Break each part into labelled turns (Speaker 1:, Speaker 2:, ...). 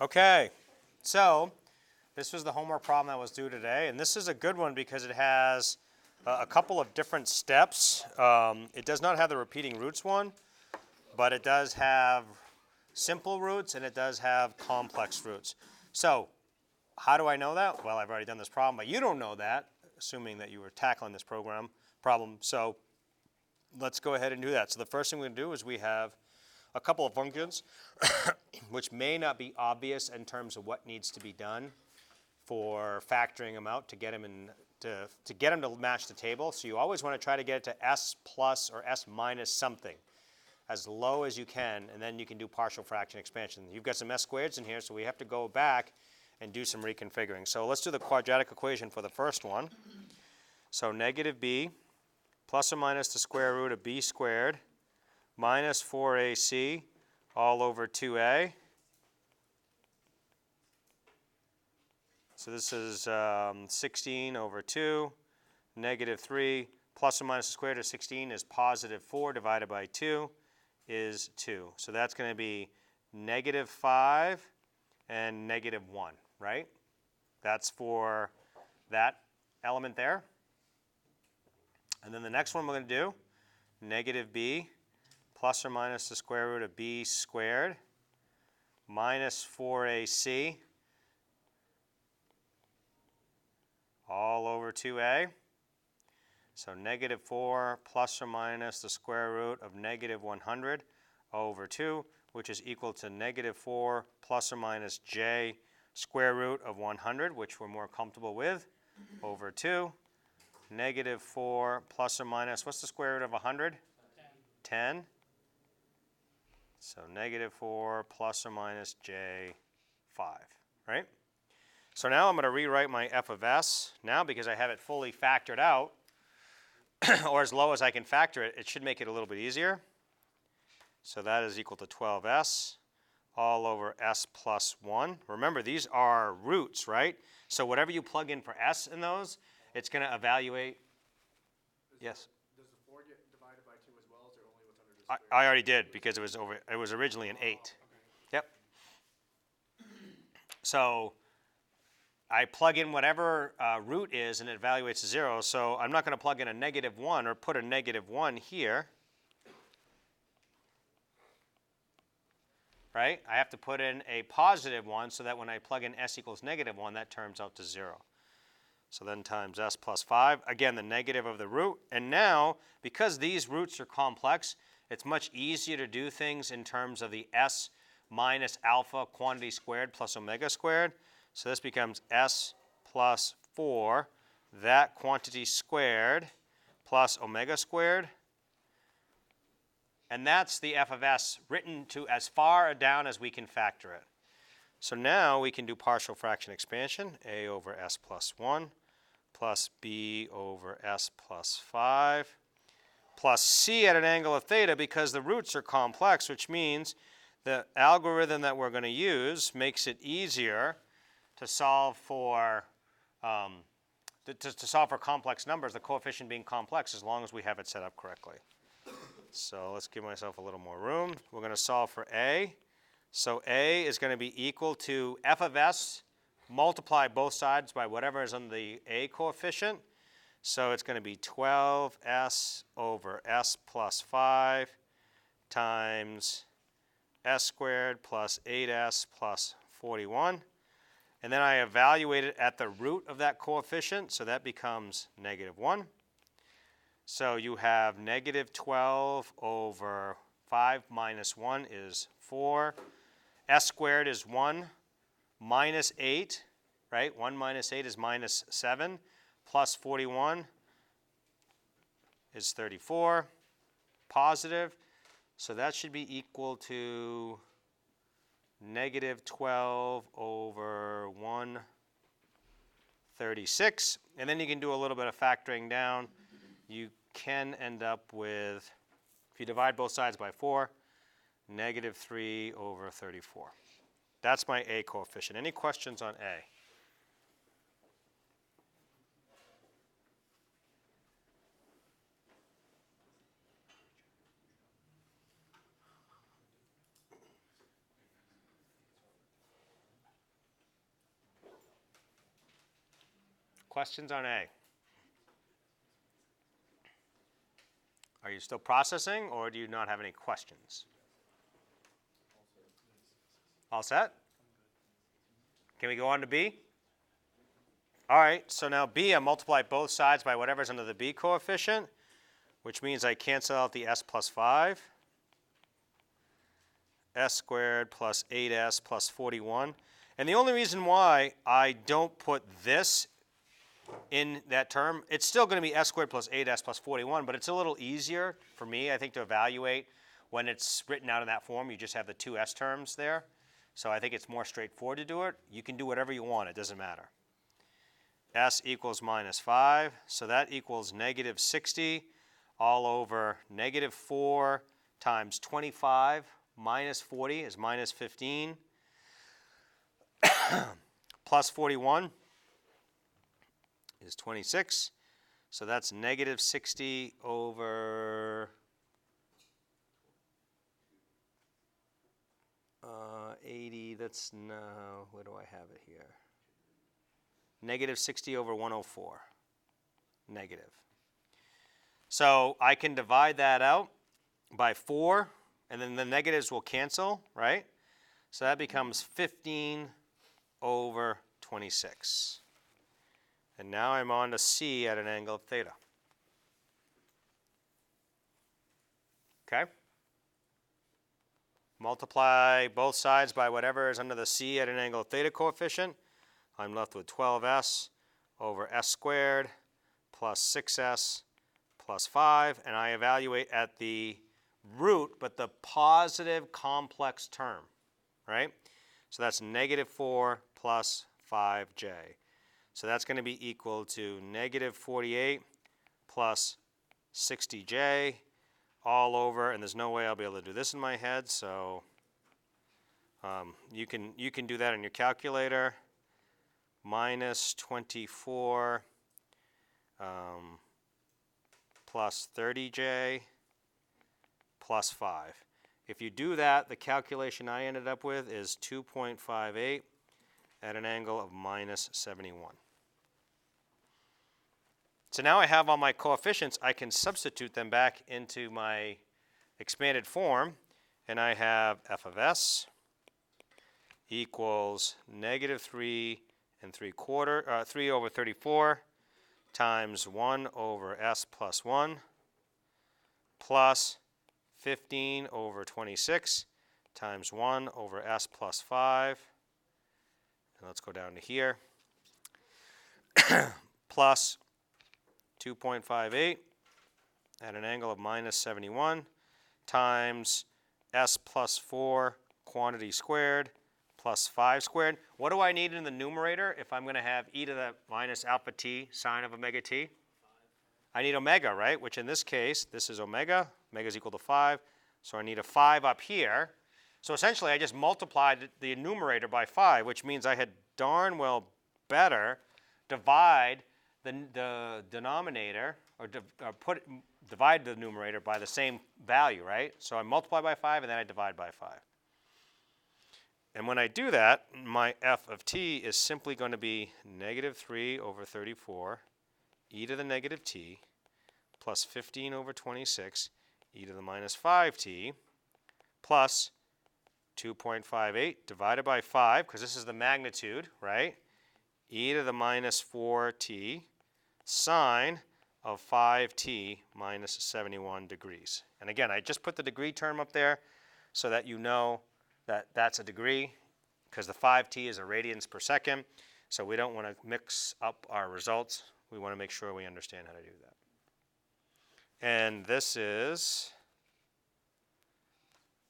Speaker 1: Okay, so this was the homework problem that was due today, and this is a good one because it has a couple of different steps. It does not have the repeating roots one, but it does have simple roots and it does have complex roots. So how do I know that? Well, I've already done this problem, but you don't know that, assuming that you were tackling this problem. So let's go ahead and do that. So the first thing we're going to do is we have a couple of functions which may not be obvious in terms of what needs to be done for factoring them out to get them to get them to match the table. So you always want to try to get it to s plus or s minus something as low as you can, and then you can do partial fraction expansion. You've got some s squareds in here, so we have to go back and do some reconfiguring. So let's do the quadratic equation for the first one. So negative b plus or minus the square root of b squared minus 4ac all over 2a. So this is 16 over 2, negative 3, plus or minus the square root of 16 is positive 4 divided by 2 is 2. So that's going to be negative 5 and negative 1, right? That's for that element there. And then the next one we're going to do, negative b plus or minus the square root of b squared minus 4ac all over 2a. So negative 4 plus or minus the square root of negative 100 over 2, which is equal to negative 4 plus or minus j square root of 100, which we're more comfortable with, over 2. Negative 4 plus or minus, what's the square root of 100? 10. So negative 4 plus or minus j 5, right? So now I'm going to rewrite my f of s. Now, because I have it fully factored out, or as low as I can factor it, it should make it a little bit easier. So that is equal to 12s all over s plus 1. Remember, these are roots, right? So whatever you plug in for s in those, it's going to evaluate. Yes?
Speaker 2: Does the 4 get divided by 2 as well, or is it only what's under the square?
Speaker 1: I already did, because it was originally an 8.
Speaker 2: Okay.
Speaker 1: Yep. So I plug in whatever root is, and it evaluates to 0. So I'm not going to plug in a negative 1 or put a negative 1 here. Right? I have to put in a positive 1 so that when I plug in s equals negative 1, that turns out to 0. So then times s plus 5, again the negative of the root. And now, because these roots are complex, it's much easier to do things in terms of the s minus alpha quantity squared plus omega squared. So this becomes s plus 4, that quantity squared plus omega squared. And that's the f of s written to as far down as we can factor it. So now we can do partial fraction expansion, a over s plus 1 plus b over s plus 5 plus c at an angle of theta, because the roots are complex, which means the algorithm that we're going to use makes it easier to solve for solve for complex numbers, the coefficient being complex, as long as we have it set up correctly. So let's give myself a little more room. We're going to solve for a. So a is going to be equal to f of s, multiply both sides by whatever is on the a coefficient. So it's going to be 12s over s plus 5 times s squared plus 8s plus 41. And then I evaluate it at the root of that coefficient, so that becomes negative 1. So you have negative 12 over 5 minus 1 is 4. S squared is 1 minus 8, right? 1 minus 8 is minus 7, plus 41 is 34, positive. So that should be equal to negative 12 over 136. And then you can do a little bit of factoring down. You can end up with, if you divide both sides by 4, negative 3 over 34. That's my a coefficient. Any questions on a? Questions on A? Are you still processing, or do you not have any questions? All set? Can we go on to B? All right, so now B, I multiply both sides by whatever's under the B coefficient, which means I cancel out the s plus 5. S squared plus 8s plus 41. And the only reason why I don't put this in that term, it's still going to be s squared plus 8s plus 41, but it's a little easier for me, I think, to evaluate when it's written out in that form. You just have the two s terms there. So I think it's more straightforward to do it. You can do whatever you want. It doesn't matter. S equals minus 5, so that equals negative 60 all over negative 4 times 25 minus 40 is minus 15 plus 41 is 26, so that's negative 60 over 80, that's now, where do I have it here? Negative 60 over 104, negative. So I can divide that out by 4, and then the negatives will cancel, right? So that becomes 15 over 26. And now I'm on to C at an angle of theta. Okay? Multiply both sides by whatever is under the C at an angle of theta coefficient. I'm left with 12s over s squared plus 6s plus 5, and I evaluate at the root, but the positive complex term, right? So that's negative 4 plus 5j. So that's going to be equal to negative 48 plus 60j all over, and there's no way I'll be able to do this in my head, so you can do that in your calculator. Minus 24 plus 30j plus 5. If you do that, the calculation I ended up with is 2.58 at an angle of minus 71. So now I have all my coefficients. I can substitute them back into my expanded form, and I have f of s equals negative 3 over 34 times 1 over s plus 1 plus 15 over 26 times 1 over s plus 5. And let's go down to here. Plus 2.58 at an angle of minus 71 times s plus 4 quantity squared plus 5 squared. What do I need in the numerator if I'm going to have e to the minus alpha t sine of omega t? 5. I need omega, right? Which in this case, this is omega. Omega is equal to 5. So I need a 5 up here. So essentially, I just multiplied the numerator by 5, which means I had darn well better divide the denominator, or divide the numerator by the same value, right? So I multiply by 5, and then I divide by 5. And when I do that, my f of t is simply going to be negative 3 over 34 e to the negative t plus 15 over 26 e to the minus 5t plus 2.58 divided by 5, because this is the magnitude, right? E to the minus 4t sine of 5t minus 71 degrees. And again, I just put the degree term up there so that you know that that's a degree, because the 5t is a radians per second. So we don't want to mix up our results. We want to make sure we understand how to do that. And this is,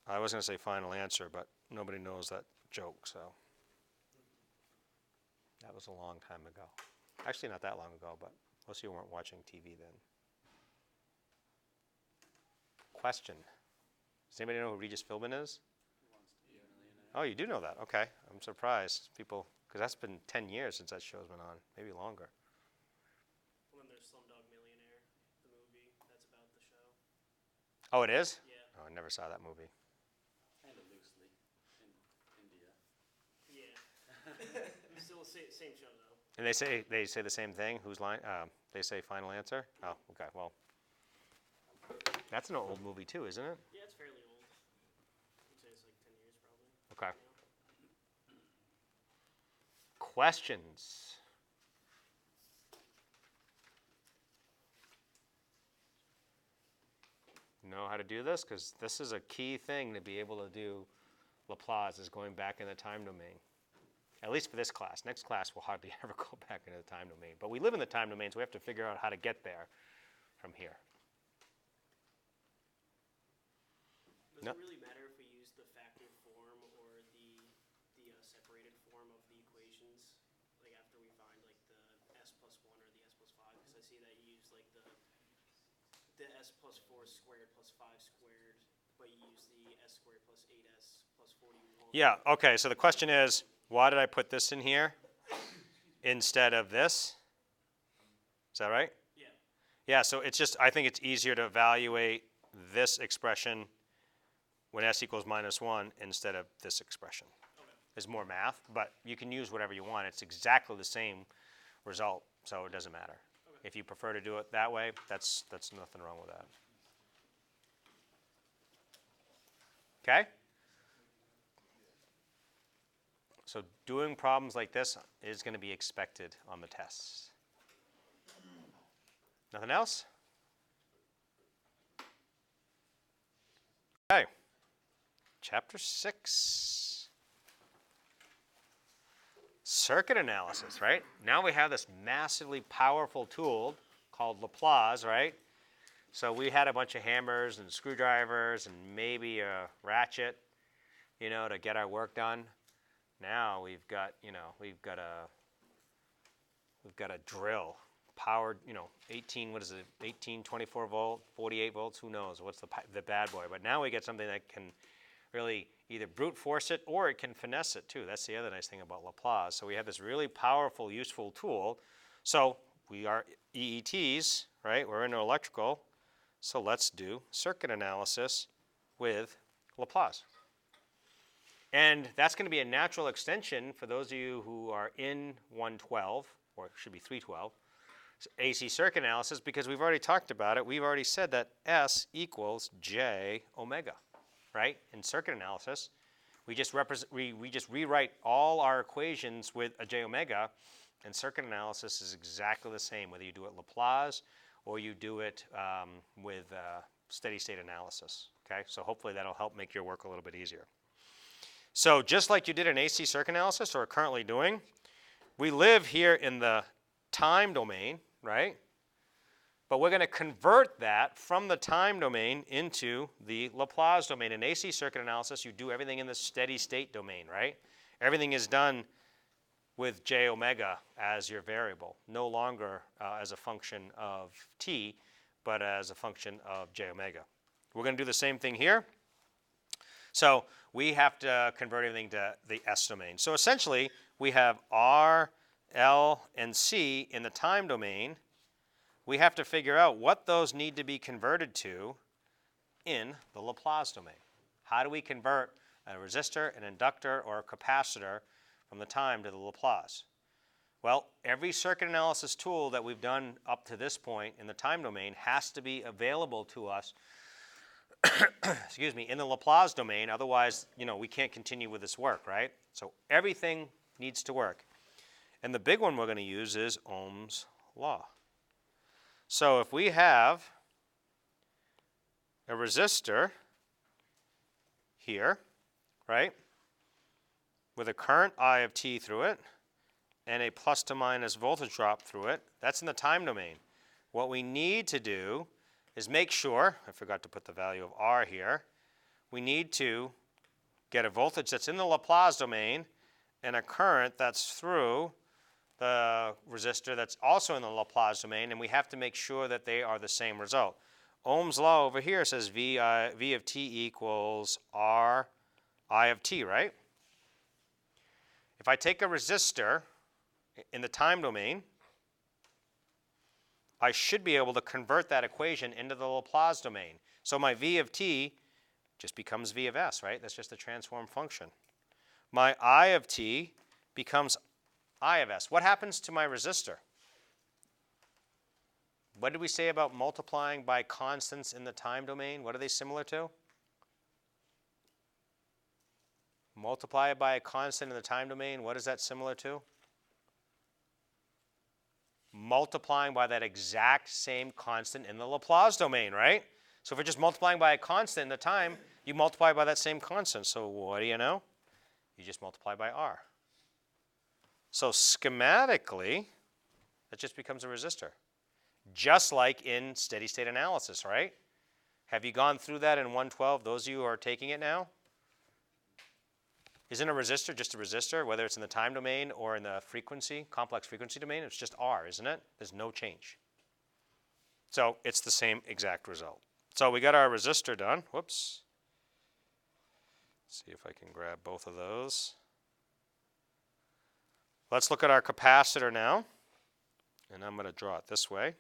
Speaker 1: I was going to say final answer, but nobody knows that joke, so that was a long time ago. Actually, not that long ago, but most of you weren't watching TV then. Question. Does anybody know who Regis Philbin is? Oh, you do know that. Okay. I'm surprised. People, because that's been 10 years since that show's been on, maybe longer.
Speaker 2: Well, then there's Slumdog Millionaire, the movie that's about the show.
Speaker 1: Oh, it is?
Speaker 2: Yeah.
Speaker 1: Oh, I never saw that movie.
Speaker 3: Kind of loosely in India.
Speaker 2: Yeah. Still the same show, though.
Speaker 1: And they say the same thing. Whose line? They say final answer. Oh, okay. Well, that's an old movie too, isn't it?
Speaker 2: Yeah, it's fairly old. I'd say it's like 10 years probably.
Speaker 1: Okay.
Speaker 2: You know?
Speaker 1: Questions. Know how to do this? Because this is a key thing to be able to do Laplace, is going back in the time domain. At least for this class. Next class we'll hardly ever go back into the time domain. But we live in the time domain, so we have to figure out how to get there from here.
Speaker 2: Does it really matter if we use the factored form or the separated form of the equations? Like after we find like the s plus 1 or the s plus 5? Because I see that you use like the s plus 4 squared plus 5 squared, but you use the s squared plus 8s plus 41.
Speaker 1: Yeah, okay, so the question is, why did I put this in here instead of this? Is that right?
Speaker 2: Yeah.
Speaker 1: Yeah, so it's just, I think it's easier to evaluate this expression when s equals -1 instead of this expression.
Speaker 2: Okay.
Speaker 1: There's more math, but you can use whatever you want. It's exactly the same result, so it doesn't matter.
Speaker 2: Okay.
Speaker 1: If you prefer to do it that way, that's nothing wrong with that. Okay? So doing problems like this is going to be expected on the tests. Nothing else? Okay. Chapter 6. Circuit analysis, right? Now we have this massively powerful tool called Laplace, right? So we had a bunch of hammers and screwdrivers and maybe a ratchet, to get our work done. Now we've got, we've got a drill powered, 18, 24 volt, 48 volts, who knows? What's the bad boy? But now we get something that can really either brute force it or it can finesse it too. That's the other nice thing about Laplace. So we have this really powerful, useful tool. So we are EETs, right? We're into electrical. So let's do circuit analysis with Laplace. And that's going to be a natural extension for those of you who are in 112, or it should be 312, AC circuit analysis, because we've already talked about it. We've already said that S equals J omega, right? In circuit analysis, we just rewrite all our equations with a J omega, and circuit analysis is exactly the same, whether you do it Laplace or you do it with steady state analysis, okay? So hopefully that'll help make your work a little bit easier. So just like you did in AC circuit analysis, or are currently doing, we live here in the time domain, right? But we're going to convert that from the time domain into the Laplace domain. In AC circuit analysis, you do everything in the steady state domain, right? Everything is done with J omega as your variable, no longer as a function of t, but as a function of J omega. We're going to do the same thing here. So we have to convert everything to the S domain. So essentially, we have R, L, and C in the time domain. We have to figure out what those need to be converted to in the Laplace domain. How do we convert a resistor, an inductor, or a capacitor from the time to the Laplace? Well, every circuit analysis tool that we've done up to this point in the time domain has to be available to us excuse me, in the Laplace domain. Otherwise, we can't continue with this work, right? So everything needs to work. And the big one we're going to use is Ohm's law. So if we have a resistor here, right, with a current I of t through it and a plus to minus voltage drop through it, that's in the time domain. What we need to do is make sure, I forgot to put the value of R here, we need to get a voltage that's in the Laplace domain and a current that's through the resistor that's also in the Laplace domain, and we have to make sure that they are the same result. Ohm's law over here says V of t equals R I of t, right? If I take a resistor in the time domain, I should be able to convert that equation into the Laplace domain. So my V of t just becomes V of s, right? That's just a transform function. My I of t becomes I of S. What happens to my resistor? What did we say about multiplying by constants in the time domain? What are they similar to? Multiply by a constant in the time domain, what is that similar to? Multiplying by that exact same constant in the Laplace domain, right? So if we're just multiplying by a constant in the time, you multiply by that same constant. So what do you know? You just multiply by R. So schematically, that just becomes a resistor. Just like in steady state analysis, right? Have you gone through that in 112, those of you who are taking it now? Isn't a resistor just a resistor, whether it's in the time domain or in the frequency, complex frequency domain? It's just R, isn't it? There's no change. So it's the same exact result. So we got our resistor done. Whoops. Let's see if I can grab both of those. Let's look at our capacitor now. And I'm going to draw it this way.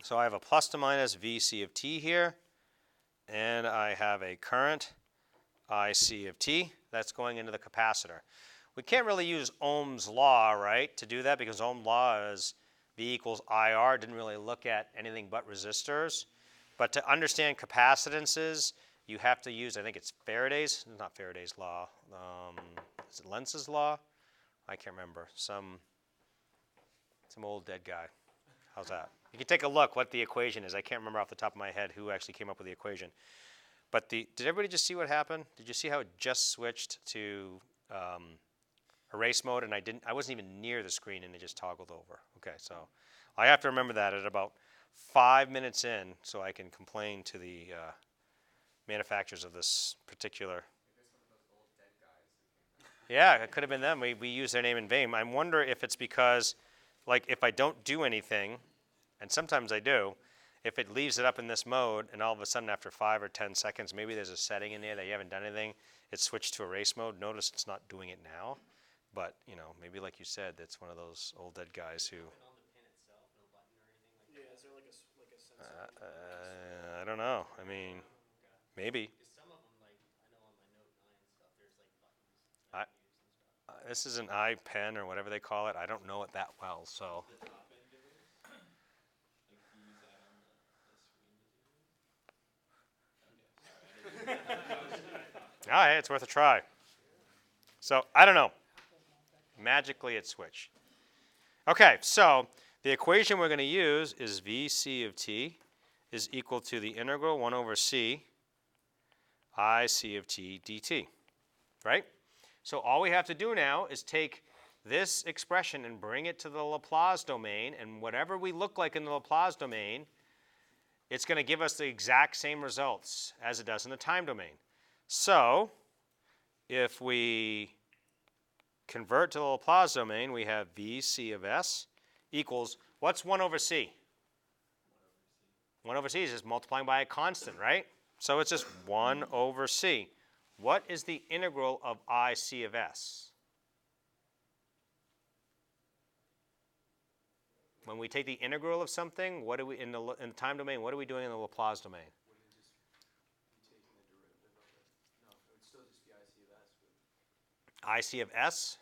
Speaker 1: So I have a plus to minus Vc of t here. And I have a current IC of t that's going into the capacitor. We can't really use Ohm's law, right, to do that because Ohm's law is V equals IR. Didn't really look at anything but resistors. But to understand capacitances, you have to use, I think it's Faraday's, not Faraday's law. Is it Lenz's law? I can't remember. Some old dead guy. How's that? You can take a look what the equation is. I can't remember off the top of my head who actually came up with the equation. But did everybody just see what happened? Did you see how it just switched to erase mode, and I wasn't even near the screen, and it just toggled over. Okay, so I have to remember that at about 5 minutes in, so I can complain to the manufacturers of this particular.
Speaker 3: Maybe some of those old dead guys who came
Speaker 1: Yeah, it could have been them. We used their name in vain. I wonder if it's because, like, if I don't do anything, and sometimes I do, if it leaves it up in this mode, and all of a sudden after 5 or 10 seconds, maybe there's a setting in there that you haven't done anything, it's switched to erase mode. Notice it's not doing it now. But, you know, maybe like you said, that's one of those old dead guys who.
Speaker 2: On the pin itself, no button or anything like that. Yeah, is there like a sensor?
Speaker 1: I don't know. I mean, maybe.
Speaker 2: Because some of them, like I know on my Note 9 stuff, there's like buttons that I use and stuff.
Speaker 1: This is an iPen or whatever they call it. I don't know it that well, so.
Speaker 2: The top end of it, like do you use that on the screen to do it?
Speaker 1: Ah, hey, it's worth a try. So, I don't know. Magically, it switched. Okay, so the equation we're going to use is Vc of t is equal to the integral 1 over c Ic of t dt, right? So all we have to do now is take this expression and bring it to the Laplace domain, and whatever we look like in the Laplace domain, it's going to give us the exact same results as it does in the time domain. So if we convert to the Laplace domain, we have Vc of s equals, what's 1 over c? 1 over c is just multiplying by a constant, right? So it's just 1 over c. What is the integral of Ic of s? When we take the integral of something, what do we in the time domain? What are we doing in the Laplace domain?
Speaker 2: Wouldn't it just be taking the derivative of it? No, it would still just be IC of s.
Speaker 1: Ic of s.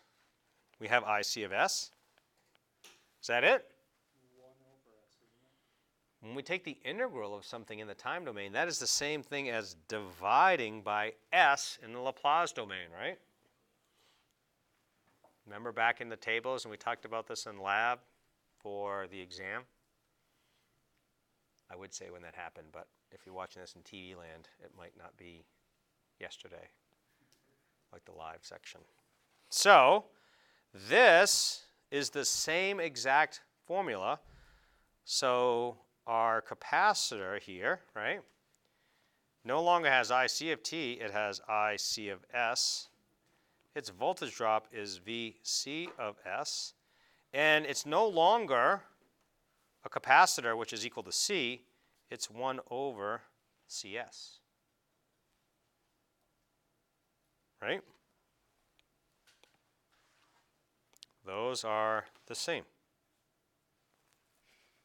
Speaker 1: We have Ic of s. Is that it?
Speaker 2: 1 over s, isn't it?
Speaker 1: When we take the integral of something in the time domain, that is the same thing as dividing by s in the Laplace domain, right? Remember back in the tables, and we talked about this in lab for the exam? I would say when that happened, but if you're watching this in TV land, it might not be yesterday, like the live section. So this is the same exact formula. So our capacitor here, right, no longer has Ic of t, it has Ic of s. Its voltage drop is Vc of s. And it's no longer a capacitor, which is equal to C. It's 1 over Cs. Right? Those are the same.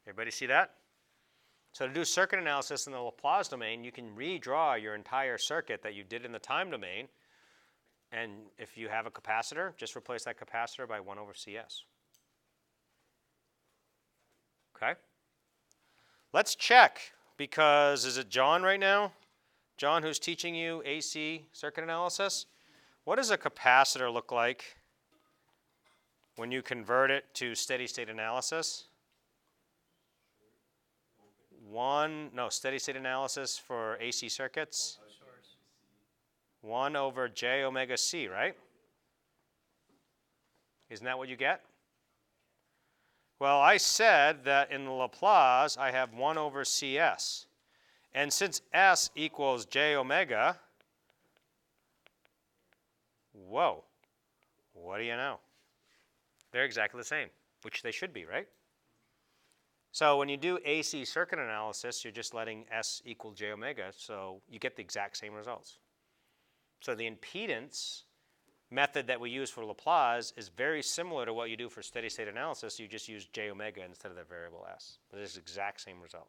Speaker 1: Everybody see that? So to do circuit analysis in the Laplace domain, you can redraw your entire circuit that you did in the time domain And if you have a capacitor, just replace that capacitor by 1 over CS. Okay? Let's check, because is it John right now? John, who's teaching you AC circuit analysis? What does a capacitor look like when you convert it to steady state analysis? Steady state analysis for AC circuits. 1 over j omega c, right? Isn't that what you get? Well, I said that in the Laplace, I have 1 over CS. And since S equals j omega, whoa, what do you know? They're exactly the same, which they should be, right? So when you do AC circuit analysis, you're just letting S equal j omega, so you get the exact same results. So the impedance method that we use for Laplace is very similar to what you do for steady state analysis. You just use j omega instead of the variable S. But it's the exact same result,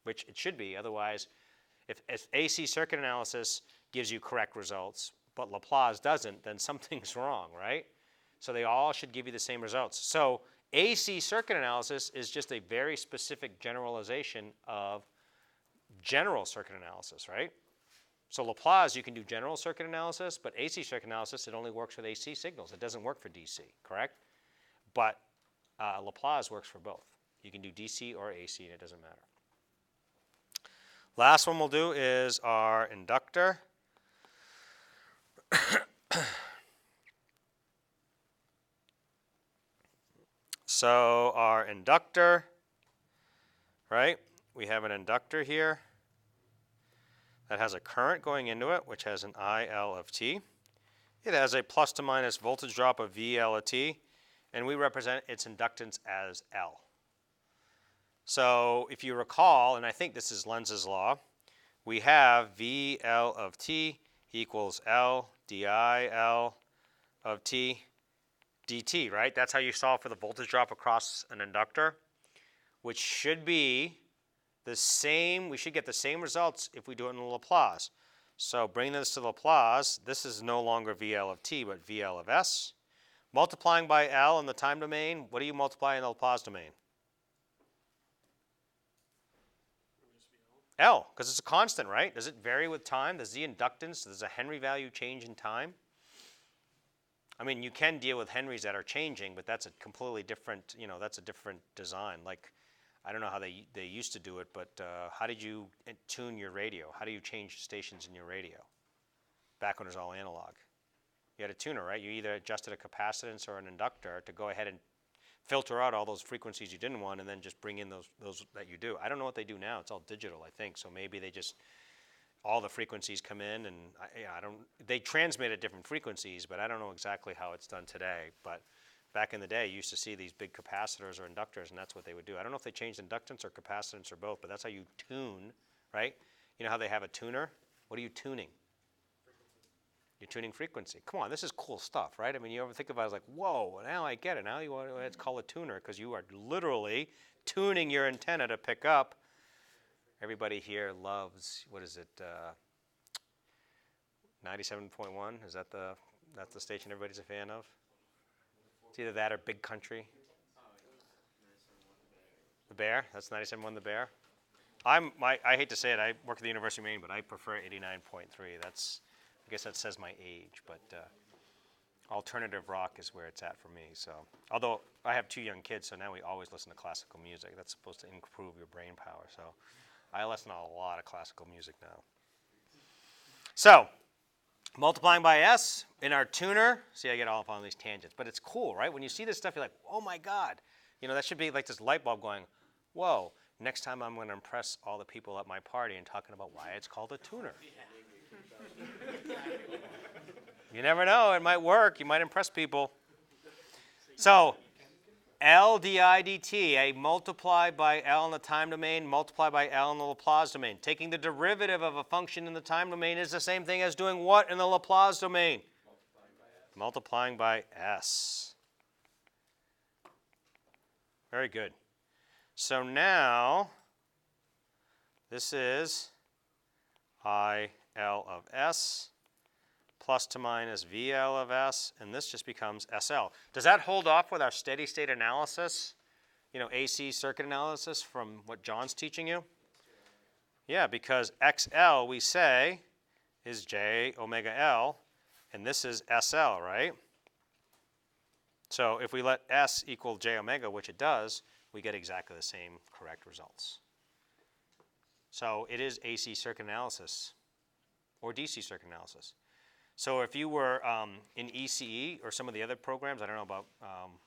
Speaker 1: which it should be. Otherwise, if AC circuit analysis gives you correct results, but Laplace doesn't, then something's wrong, right? So they all should give you the same results. So AC circuit analysis is just a very specific generalization of general circuit analysis, right? So Laplace, you can do general circuit analysis, but AC circuit analysis, it only works with AC signals. It doesn't work for DC, correct? But Laplace works for both. You can do DC or AC, and it doesn't matter. Last one we'll do is our inductor. So our inductor, right? We have an inductor here that has a current going into it, which has an IL of T. It has a plus to minus voltage drop of VL of T, and we represent its inductance as L. So if you recall, and I think this is Lenz's law, we have VL of T equals L DIL of T dt, right? That's how you solve for the voltage drop across an inductor, which should be the same. We should get the same results if we do it in the Laplace. So bring this to Laplace. This is no longer VL of T, but VL of S. Multiplying by L in the time domain, what do you multiply in the Laplace domain? L, because it's a constant, right? Does it vary with time? Does the inductance, does a Henry value change in time? I mean, you can deal with Henrys that are changing, but that's a completely different, that's a different design. Like, I don't know how they used to do it, but how did you tune your radio? How do you change stations in your radio? Back when it was all analog. You had a tuner, right? You either adjusted a capacitance or an inductor to go ahead and filter out all those frequencies you didn't want and then just bring in those that you do. I don't know what they do now. It's all digital, I think. So maybe they just, all the frequencies come in and they transmit at different frequencies, but I don't know exactly how it's done today. But back in the day, you used to see these big capacitors or inductors, and that's what they would do. I don't know if they changed inductance or capacitance or both, but that's how you tune, right? You know how they have a tuner? What are you tuning? You're tuning frequency. Come on, this is cool stuff, right? I mean, you ever think about it as like, whoa, now I get it. Now you want to call a tuner because you are literally tuning your antenna to pick up. Everybody here loves, what is it, 97.1? Is that that's the station everybody's a fan of? It's either that or Big Country. The Bear, that's 97.1 The Bear. I hate to say it, I work at the University of Maine, but I prefer 89.3. I guess that says my age, but alternative rock is where it's at for me. So, although I have 2 young kids, so now we always listen to classical music. That's supposed to improve your brain power. So, I listen to a lot of classical music now. So, multiplying by S in our tuner. See, I get all up on these tangents, but it's cool, right? When you see this stuff, you're like, oh my God. That should be like this light bulb going, whoa, next time I'm going to impress all the people at my party and talking about why it's called a tuner. You never know, it might work. You might impress people. So, L di dt, a multiply by L in the time domain, multiply by L in the Laplace domain. Taking the derivative of a function in the time domain is the same thing as doing what in the Laplace domain? Multiplying by S. Very good. So now, this is IL of S plus to minus VL of S, and this just becomes SL. Does that hold off with our steady state analysis? You know, AC circuit analysis from what John's teaching you? Yeah, because XL we say is J omega L, and this is SL, right? So if we let S equal J omega, which it does, we get exactly the same correct results. So it is AC circuit analysis or DC circuit analysis. So if you were in ECE or some of the other programs, I don't know about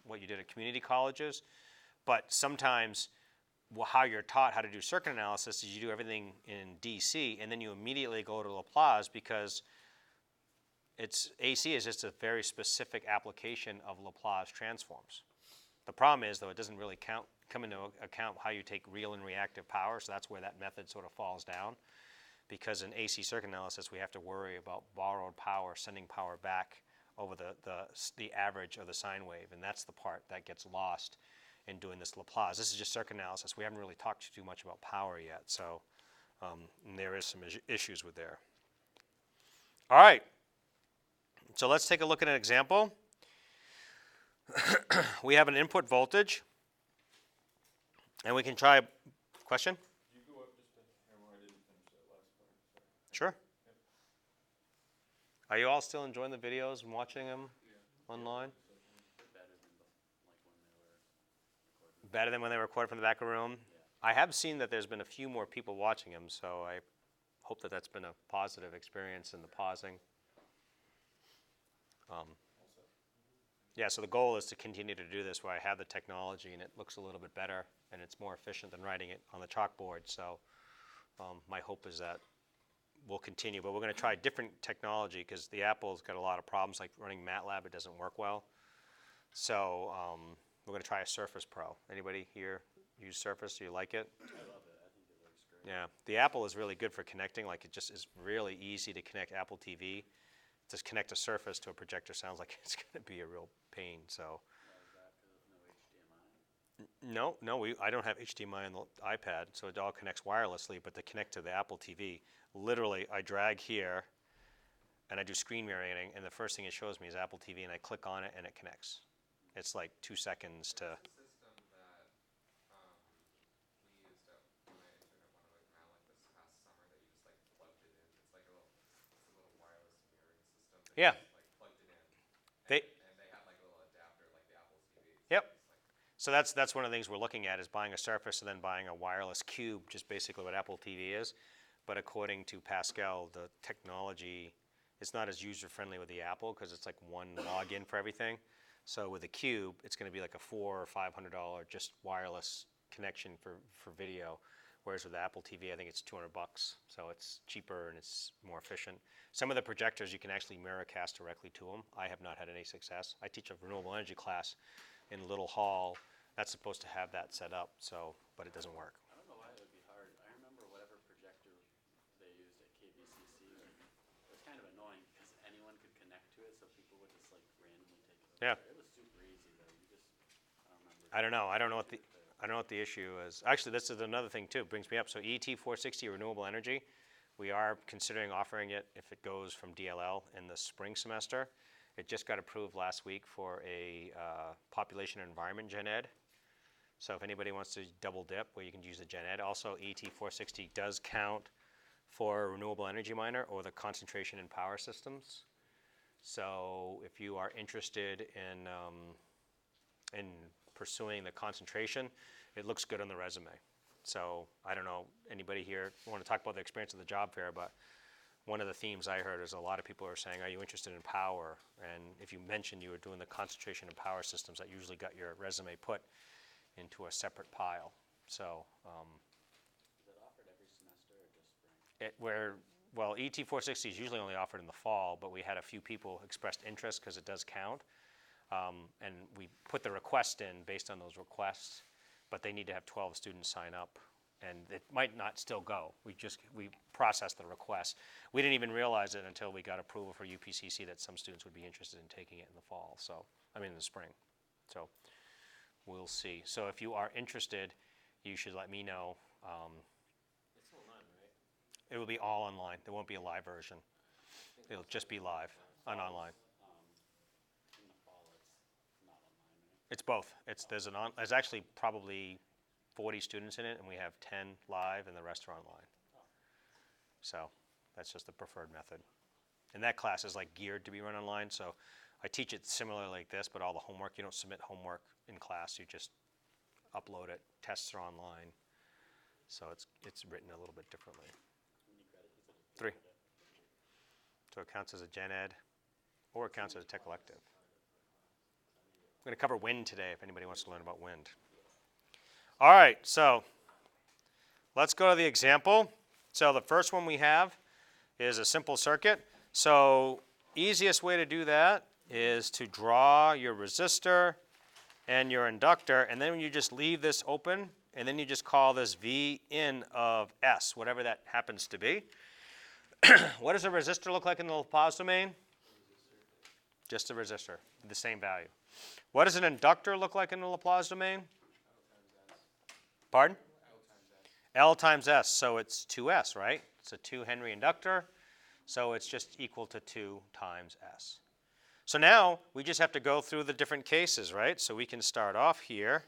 Speaker 1: what you did at community colleges, but sometimes how you're taught how to do circuit analysis is you do everything in DC and then you immediately go to Laplace because AC is just a very specific application of Laplace transforms. The problem is, though, it doesn't really come into account how you take real and reactive power, so that's where that method sort of falls down. Because in AC circuit analysis, we have to worry about borrowed power, sending power back over the average of the sine wave, and that's the part that gets lost in doing this Laplace. This is just circuit analysis. We haven't really talked too much about power yet, so there is some issues with there. All right, so let's take a look at an example. We have an input voltage, and we can try. Question?
Speaker 4: You go up just a hair more. I didn't finish that last part. Sorry.
Speaker 1: Sure.
Speaker 4: Yep.
Speaker 1: Are you all still enjoying the videos and watching them online? Better than when they were recorded from the back of the room? Yeah. I have seen that there's been a few more people watching them, so I hope that that's been a positive experience in the pausing. Yeah, so the goal is to continue to do this where I have the technology and it looks a little bit better and it's more efficient than writing it on the chalkboard. So my hope is that we'll continue, but we're going to try different technology because the Apple's got a lot of problems, like running MATLAB, it doesn't work well. So we're going to try a Surface Pro. Anybody here use Surface? Do you like it?
Speaker 5: I love it. I think it works great.
Speaker 1: Yeah, the Apple is really good for connecting. Like it just is really easy to connect Apple TV. To connect a Surface to a projector sounds like it's going to be a real pain. So. No, I don't have HDMI on the iPad, so it all connects wirelessly. But to connect to the Apple TV, literally, I drag here, and I do screen mirroring, and the first thing it shows me is Apple TV, and I click on it, and it connects. It's like 2 seconds to.
Speaker 3: It's a system that we used at my intern at one of the Malik this past summer that you just like plugged it in. It's like a little wireless mirroring system. That
Speaker 1: Yeah.
Speaker 3: You just, like plugged it in. And they have like a little adapter like the Apple TV. So
Speaker 1: Yep.
Speaker 3: it's like,
Speaker 1: So that's one of the things we're looking at is buying a Surface and then buying a wireless cube, just basically what Apple TV is. But according to Pascal, the technology is not as user-friendly with the Apple because it's like one login for everything. So with a cube, it's going to be like a $400 or $500 just wireless connection for video. Whereas with the Apple TV, I think it's $200. So it's cheaper and it's more efficient. Some of the projectors, you can actually mirrorcast directly to them. I have not had any success. I teach a renewable energy class in Little Hall. That's supposed to have that set up, so, but it doesn't work.
Speaker 5: I don't know why it would be hard. I remember whatever projector they used at KBCC. It was kind of annoying because anyone could connect to it, so people would just like randomly take it over.
Speaker 1: Yeah.
Speaker 5: It was super easy though. You just, I don't remember.
Speaker 1: I don't know. I don't know what the issue is. Actually, this is another thing too. It brings me up. So Eet324 renewable energy, we are considering offering it if it goes from DLL in the spring semester. It just got approved last week for a population and environment gen ed. So if anybody wants to double dip, well, you can use the gen ed. Also, Eet324 does count for a renewable energy miner or the concentration in power systems. So if you are interested in pursuing the concentration, it looks good on the resume. So I don't know, anybody here want to talk about the experience of the job fair, but one of the themes I heard is a lot of people are saying, are you interested in power? And if you mentioned you were doing the concentration in power systems, that usually got your resume put into a separate pile. So
Speaker 5: Is it offered every semester or just spring?
Speaker 1: well, Eet324 is usually only offered in the fall, but we had a few people expressed interest because it does count. And we put the request in based on those requests, but they need to have 12 students sign up. And it might not still go. We processed the request. We didn't even realize it until we got approval for UPCC that some students would be interested in taking it in the fall. So, in the spring. So, we'll see. So if you are interested, you should let me know.
Speaker 2: It's online, right?
Speaker 1: It will be all online. There won't be a live version. It'll just be live. on online.
Speaker 5: In the fall, it's not online, right?
Speaker 1: It's both. There's actually probably 40 students in it, and we have 10 live, and the rest are online. So that's just the preferred method. And that class is like geared to be run online, so I teach it similar like this, but all the homework, you don't submit homework in class, you just upload it. Tests are online, so it's written a little bit differently.
Speaker 5: How many credits is it?
Speaker 1: 3. So it counts as a gen ed, or it counts as a tech elective. I'm going to cover wind today if anybody wants to learn about wind. All right, so let's go to the example. So the first one we have is a simple circuit. So easiest way to do that is to draw your resistor and your inductor, and then you just leave this open, and then you just call this V in of S, whatever that happens to be. What does a resistor look like in the Laplace domain? Just a resistor, the same value. What does an inductor look like in the Laplace domain? Pardon? L times S, so it's 2S, right? It's a 2 Henry inductor, so it's just equal to 2 times S. So now we just have to go through the different cases, right? So we can start off here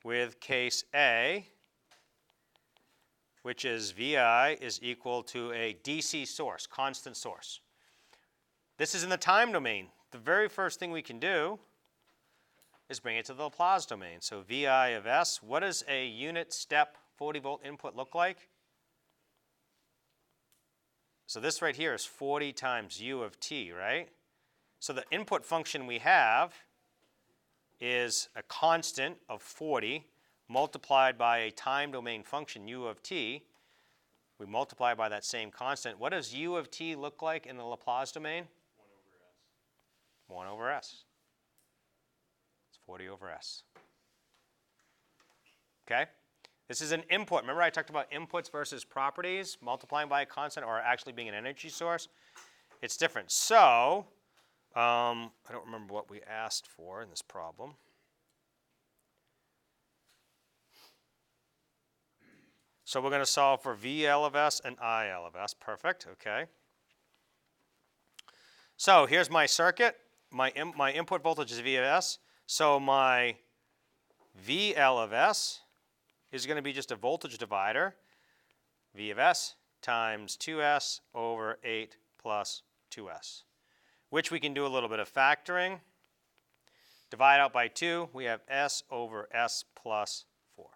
Speaker 1: with case A, which is VI is equal to a DC source, constant source. This is in the time domain. The very first thing we can do is bring it to the Laplace domain. So VI of S, what does a unit step 40 volt input look like? So this right here is 40 times U of T, right? So the input function we have is a constant of 40 multiplied by a time domain function, U of T. We multiply by that same constant. What does U of T look like in the Laplace domain? 1 over S. It's 40 over S. Okay? This is an input. Remember I talked about inputs versus properties, multiplying by a constant or actually being an energy source? It's different. So, I don't remember what we asked for in this problem. So we're going to solve for VL of S and IL of S. Perfect, okay. So here's my circuit. My input voltage is V of S. So my VL of S is going to be just a voltage divider, V of S times 2S over 8 plus 2S, which we can do a little bit of factoring. Divide out by 2, we have S over S plus 4.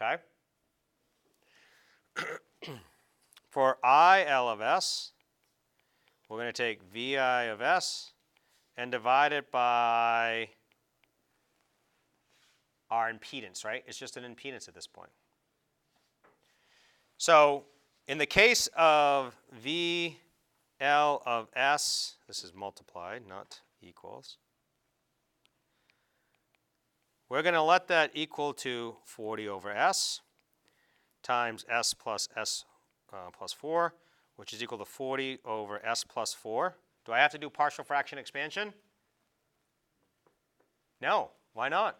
Speaker 1: Okay? For IL of S, we're going to take VI of S and divide it by our impedance, right? It's just an impedance at this point. So in the case of VL of S, this is multiplied, not equals. We're going to let that equal to 40 over S times S plus 4, which is equal to 40 over S plus 4. Do I have to do partial fraction expansion? No. Why not?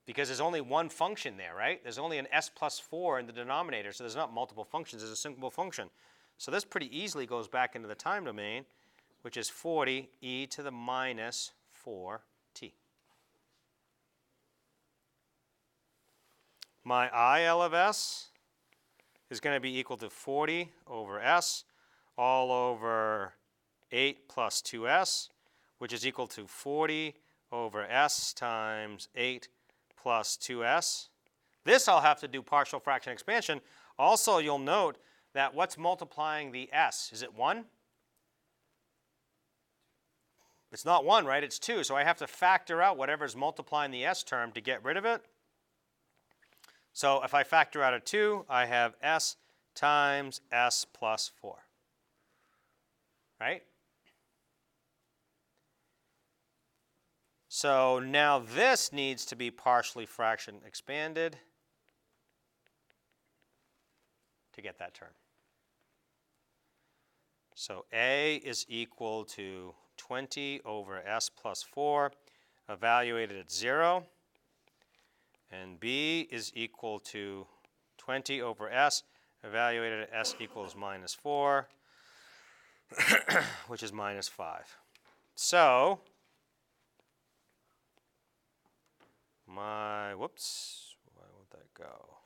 Speaker 1: Because there's only one function there, right? There's only an S plus 4 in the denominator, so there's not multiple functions. There's a single function. So this pretty easily goes back into the time domain, which is 40 e to the minus 4t. My IL of S is going to be equal to 40 over S all over 8 plus 2S, which is equal to 40 over S times 8 plus 2S. This I'll have to do partial fraction expansion. Also, you'll note that what's multiplying the S? Is it 1? It's not 1, right? It's 2. So I have to factor out whatever's multiplying the S term to get rid of it. So if I factor out a 2, I have S times S plus 4. Right? So now this needs to be partially fraction expanded to get that term. So A is equal to 20 over S plus 4, evaluated at 0. And B is equal to 20 over S, evaluated at S equals minus 4, which is minus 5. So, whoops, why won't that go?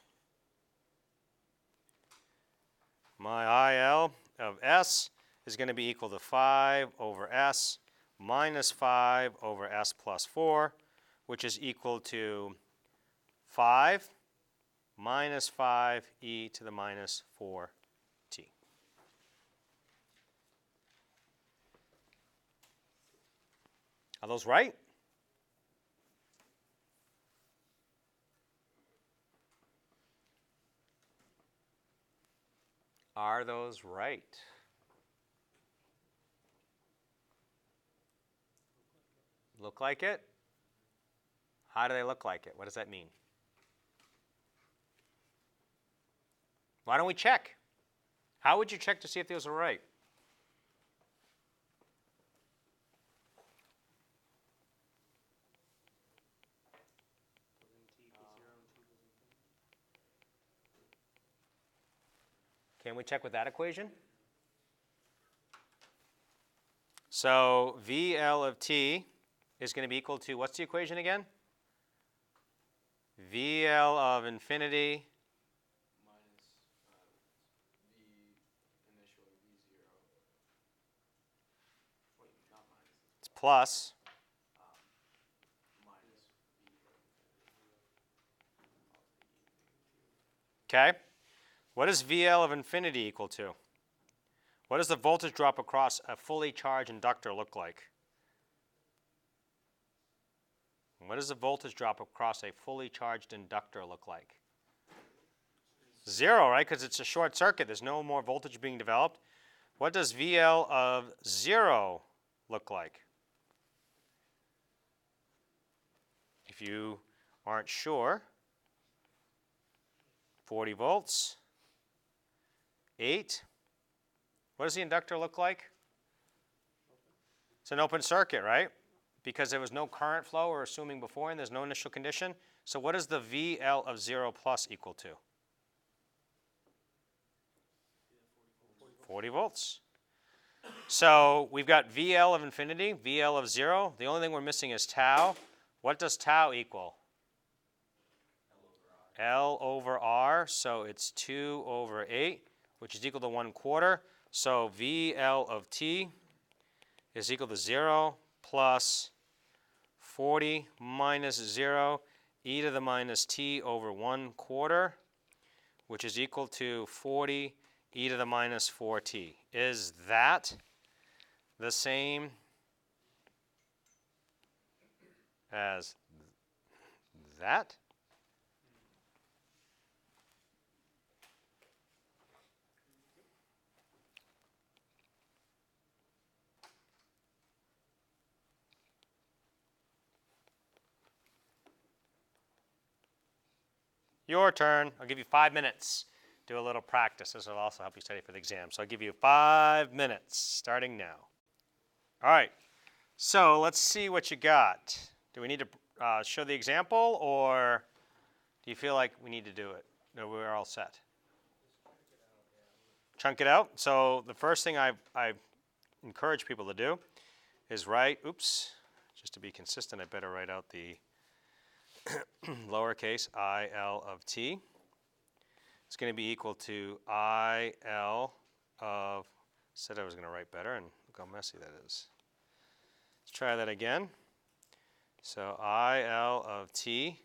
Speaker 1: My IL of S is going to be equal to 5 over S minus 5 over S plus 4, which is equal to 5 minus 5 e to the minus 4t. Are those right? Are those right? Look like it? How do they look like it? What does that mean? Why don't we check? How would you check to see if those are right? Can we check with that equation? So VL of t is going to be equal to, what's the equation again? VL of infinity
Speaker 4: Minus V initial or V0. Wait, not minus.
Speaker 1: is plus
Speaker 4: Minus V infinity.
Speaker 1: Okay. What is VL of infinity equal to? What does the voltage drop across a fully charged inductor look like? What does the voltage drop across a fully charged inductor look like? 0, right? Because it's a short circuit. There's no more voltage being developed. What does VL of 0 look like? If you aren't sure, 40 volts, 8. What does the inductor look like? It's an open circuit, right? Because there was no current flow, we're assuming before, and there's no initial condition. So what does the VL of 0 plus equal to? 40 volts. So we've got VL of infinity, VL of 0. The only thing we're missing is tau. What does tau equal? L over R, so it's 2 over 8, which is equal to 1/4. So VL of t is equal to 0 plus 40 minus 0 e to the minus t over 1/4, which is equal to 40 e to the minus 4t. Is that the same as that? Your turn. I'll give you 5 minutes. Do a little practice. This will also help you study for the exam. So I'll give you 5 minutes, starting now. All right. So let's see what you got. Do we need to show the example, or do you feel like we need to do it? No, we're all set. Chunk it out. So the first thing I encourage people to do is write, just to be consistent, I better write out the lowercase il of t. It's going to be equal to il of, said I was going to write better, and look how messy that is. Let's try that again. So il of t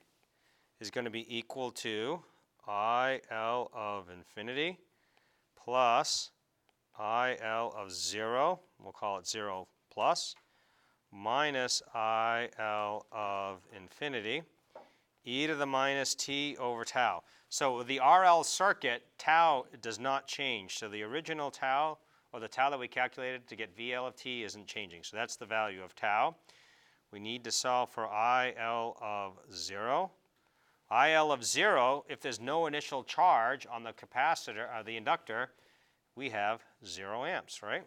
Speaker 1: is going to be equal to il of infinity plus il of 0, we'll call it 0 plus, minus il of infinity, e to the minus t over tau. So the RL circuit, tau does not change. So the original tau, or the tau that we calculated to get VL of t, isn't changing. So that's the value of tau. We need to solve for IL of 0. IL of 0, if there's no initial charge on the capacitor, the inductor, we have 0 amps, right?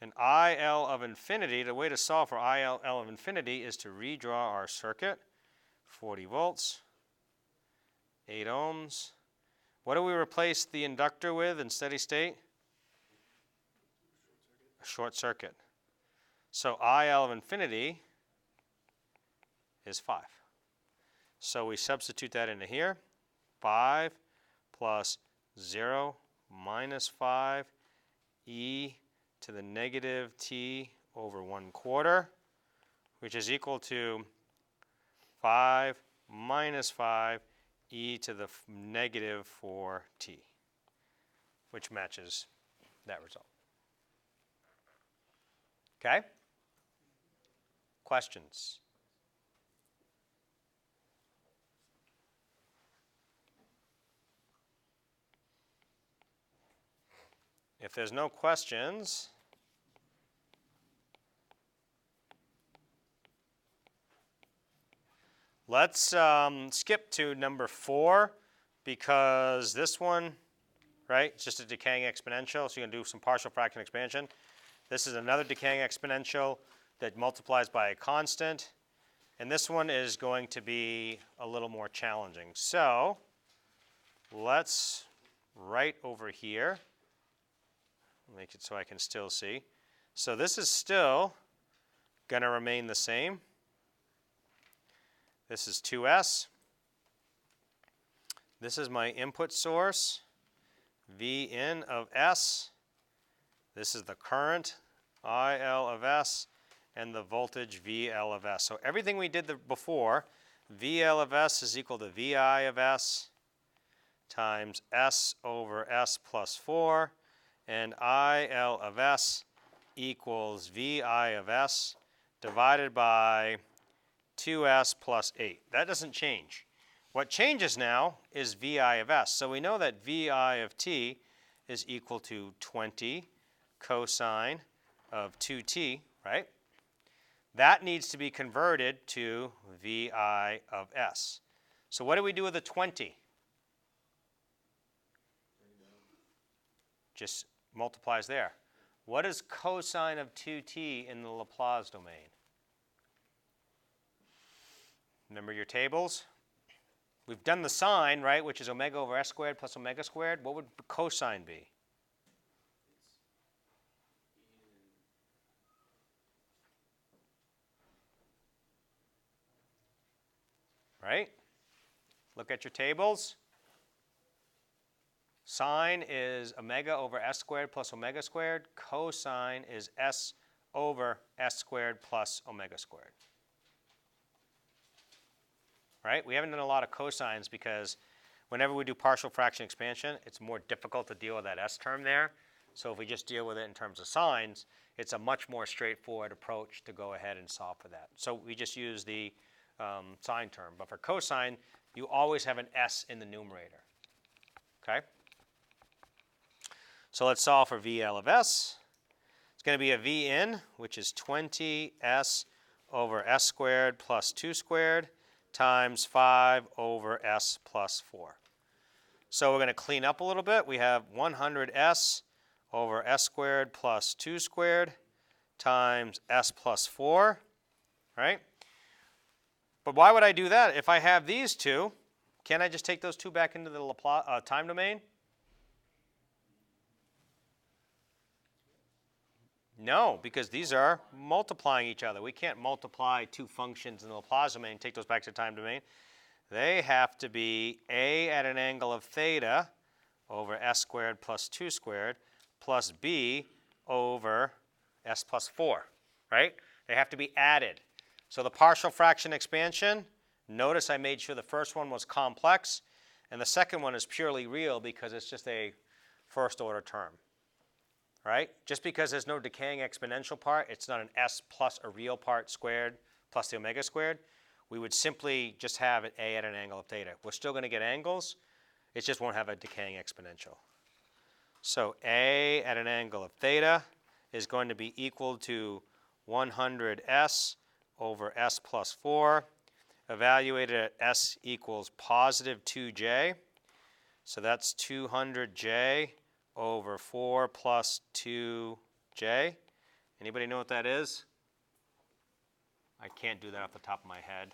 Speaker 1: And IL of infinity, the way to solve for IL of infinity is to redraw our circuit. 40 volts, 8 ohms. What do we replace the inductor with in steady state? A short circuit. So IL of infinity is 5. So we substitute that into here. 5 plus 0 minus 5 e to the negative t over 1/4, which is equal to 5 minus 5 e to the negative 4t, which matches that result. Okay? Questions? If there's no questions, let's skip to number 4, because this one, right, it's just a decaying exponential, so you're going to do some partial fraction expansion. This is another decaying exponential that multiplies by a constant, and this one is going to be a little more challenging. So let's write over here, make it so I can still see. So this is still going to remain the same. This is 2s. This is my input source, V in of s. This is the current, IL of s, and the voltage, VL of s. So everything we did before, VL of s is equal to VI of s times s over s plus 4, and IL of s equals VI of s divided by 2s plus 8. That doesn't change. What changes now is VI of s. So we know that VI of t is equal to 20 cosine of 2t, right? That needs to be converted to VI of s. So what do we do with the 20? Just multiplies there. What is cosine of 2t in the Laplace domain? Remember your tables? We've done the sine, right, which is omega over s squared plus omega squared. What would cosine be? Right? Look at your tables. Sine is omega over s squared plus omega squared. Cosine is s over s squared plus omega squared. Right? We haven't done a lot of cosines because whenever we do partial fraction expansion, it's more difficult to deal with that s term there. So if we just deal with it in terms of sines, it's a much more straightforward approach to go ahead and solve for that. So we just use the sine term. But for cosine, you always have an s in the numerator. Okay? So let's solve for VL of s. It's going to be a V in, which is 20s over s squared plus 2 squared times 5 over s plus 4. So we're going to clean up a little bit. We have 100s over s squared plus 2 squared times s plus 4, right? But why would I do that? If I have these two, can't I just take those two back into the Laplace time domain? No, because these are multiplying each other. We can't multiply two functions in the Laplace domain and take those back to the time domain. They have to be a at an angle of theta over s squared plus 2 squared plus b over s plus 4, right? They have to be added. So the partial fraction expansion, notice I made sure the first one was complex, and the second one is purely real because it's just a first order term. Right? Just because there's no decaying exponential part, it's not an s plus a real part squared plus the omega squared. We would simply just have it a at an angle of theta. We're still going to get angles. It just won't have a decaying exponential. So a at an angle of theta is going to be equal to 100s over s plus 4, evaluated at s equals positive 2j. So that's 200j over 4 plus 2j. Anybody know what that is? I can't do that off the top of my head.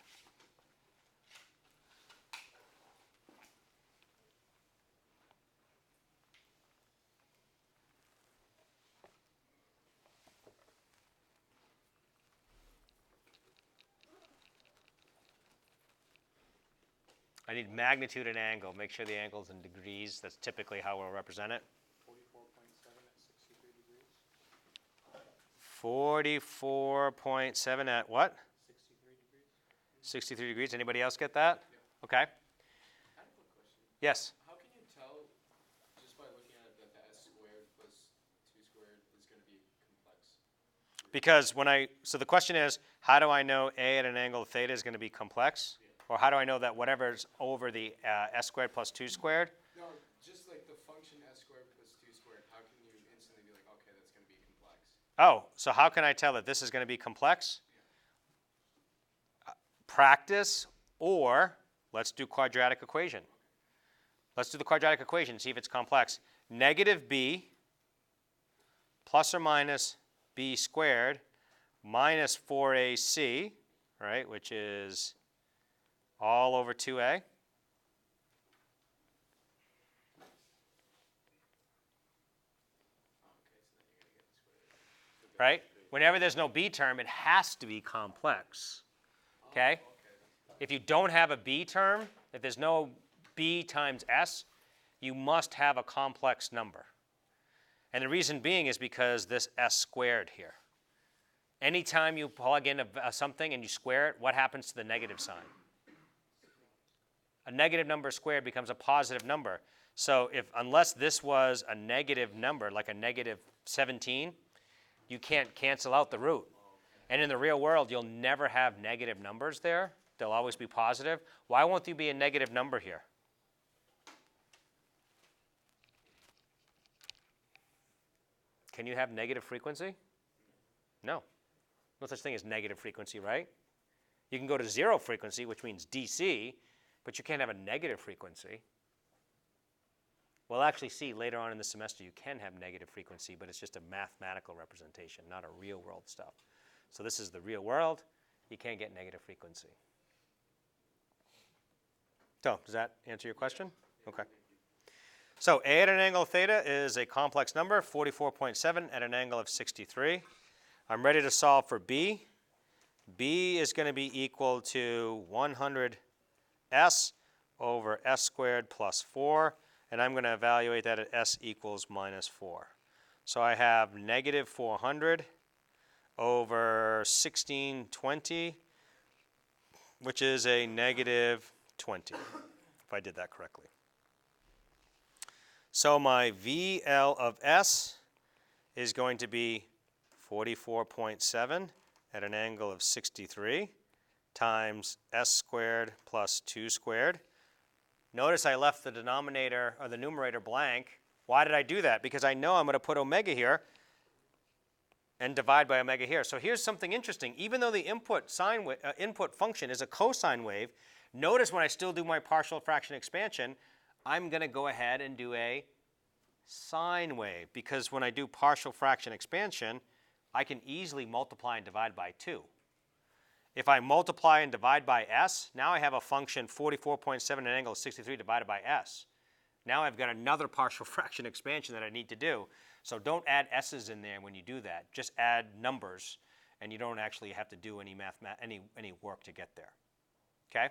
Speaker 1: I need magnitude and angle. Make sure the angle's in degrees. That's typically how we'll represent it.
Speaker 4: 44.7 at 63 degrees.
Speaker 1: 44.7 at what?
Speaker 4: 63 degrees.
Speaker 1: 63 degrees. Anybody else get that? Okay.
Speaker 3: I have a question.
Speaker 1: Yes.
Speaker 3: How can you tell just by looking at it that the s squared plus 2 squared is going to be complex?
Speaker 1: Because so the question is, how do I know A at an angle of theta is going to be complex? Or how do I know that whatever's over the s squared plus 2 squared?
Speaker 3: No, just like the function s squared plus 2 squared, how can you instantly be like, okay, that's going to be complex?
Speaker 1: Oh, so how can I tell that this is going to be complex? Practice, or let's do quadratic equation. Let's do the quadratic equation, see if it's complex. Negative b plus or minus b squared minus 4ac, right, which is all over 2a. Right? Whenever there's no b term, it has to be complex. Okay? If you don't have a b term, if there's no b times s, you must have a complex number. And the reason being is because this s squared here. Anytime you plug in something and you square it, what happens to the negative sign? A negative number squared becomes a positive number. So unless this was a negative number, like a negative 17, you can't cancel out the root. And in the real world, you'll never have negative numbers there. They'll always be positive. Why won't there be a negative number here? Can you have negative frequency? No. No such thing as negative frequency, right? You can go to zero frequency, which means DC, but you can't have a negative frequency. We'll actually see later on in the semester you can have negative frequency, but it's just a mathematical representation, not a real world stuff. So this is the real world. You can't get negative frequency. So does that answer your question? Okay. So A at an angle of theta is a complex number, 44.7 at an angle of 63. I'm ready to solve for B. B is going to be equal to 100s over s squared plus 4, and I'm going to evaluate that at s equals minus 4. So I have negative 400 over 1620, which is a negative 20, if I did that correctly. So my VL of S is going to be 44.7 at an angle of 63 times s squared plus 2 squared. Notice I left the denominator or the numerator blank. Why did I do that? Because I know I'm going to put omega here and divide by omega here. So here's something interesting. Even though the input function is a cosine wave, notice when I still do my partial fraction expansion, I'm going to go ahead and do a sine wave, because when I do partial fraction expansion, I can easily multiply and divide by 2. If I multiply and divide by s, now I have a function 44.7 at an angle of 63 divided by s. Now I've got another partial fraction expansion that I need to do. So don't add s's in there when you do that. Just add numbers, and you don't actually have to do any work to get there. Okay?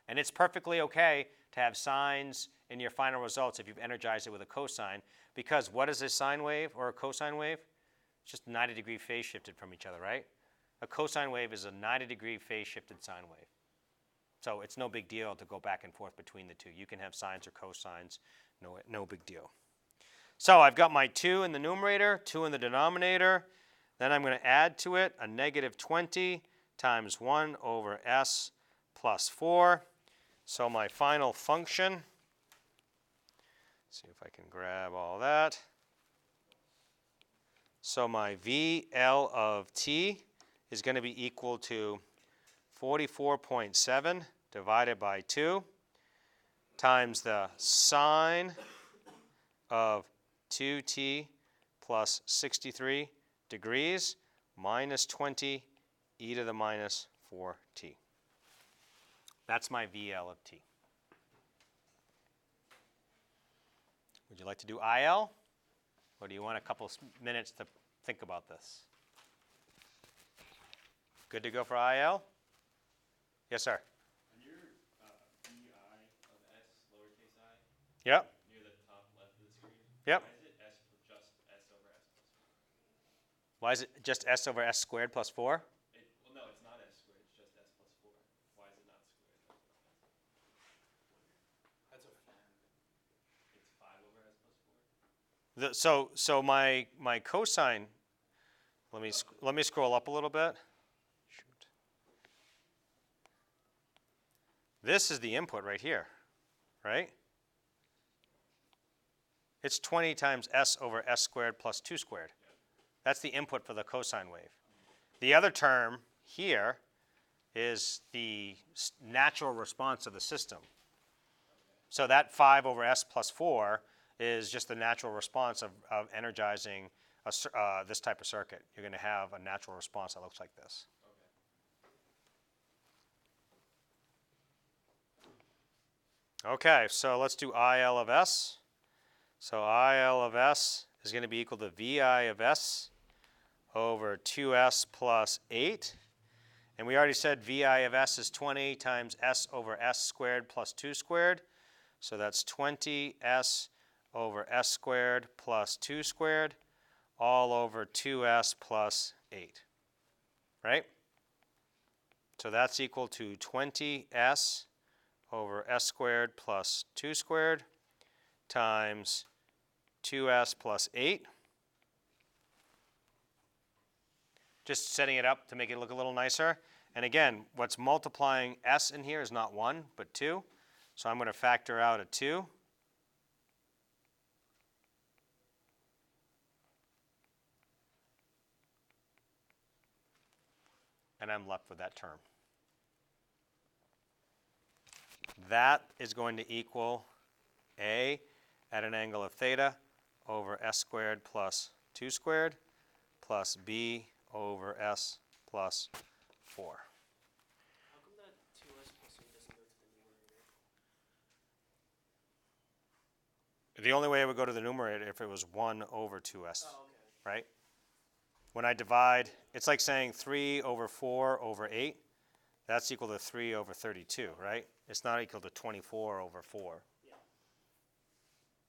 Speaker 1: And it's perfectly okay to have sines in your final results if you've energized it with a cosine, because what is a sine wave or a cosine wave? It's just 90-degree phase shifted from each other, right? A cosine wave is a 90-degree phase shifted sine wave. So it's no big deal to go back and forth between the two. You can have sines or cosines, no big deal. So I've got my 2 in the numerator, 2 in the denominator. Then I'm going to add to it a negative 20 times 1 over s plus 4. So my final function, see if I can grab all that. So my VL of t is going to be equal to 44.7 divided by 2 times the sine of 2t plus 63 degrees minus 20 e to the minus 4t. That's my VL of t. Would you like to do IL? Or do you want a couple minutes to think about this? Good to go for IL? Yes, sir.
Speaker 4: On your VI of
Speaker 1: Yep.
Speaker 4: near the top left of the screen.
Speaker 1: Yep.
Speaker 4: Why is it just S over S plus 4?
Speaker 1: Why is it just s over s squared plus 4?
Speaker 4: Well, no, it's not S squared. It's just S plus 4. Why is it not squared? That's what I'm asking.
Speaker 5: That's a form.
Speaker 4: It's 5 over S plus 4.
Speaker 1: So my cosine. Let me scroll up a little bit. Shoot. This is the input right here, right? It's 20 times s over s squared plus 2 squared. That's the input for the cosine wave. The other term here is the natural response of the system. So that 5 over s plus 4 is just the natural response of energizing this type of circuit. You're going to have a natural response that looks like this. Okay, so let's do IL of S. So IL of S is going to be equal to VI of S over 2S plus 8. And we already said VI of S is 20 times S over S squared plus 2 squared. So that's 20S over S squared plus 2 squared, all over 2S plus 8. Right? So that's equal to 20S over S squared plus 2 squared times 2S plus 8. Just setting it up to make it look a little nicer. And again, what's multiplying S in here is not 1, but 2. So I'm going to factor out a 2. And I'm left with that term. That is going to equal A at an angle of theta over S squared plus 2 squared plus B over S plus 4.
Speaker 2: How come that 2s plus 8 doesn't go to the numerator?
Speaker 1: The only way it would go to the numerator if it was 1 over 2S,
Speaker 2: Oh, okay.
Speaker 1: right? When I divide, it's like saying 3 over 4 over 8. That's equal to 3 over 32, right? It's not equal to 24 over 4.
Speaker 2: Yeah.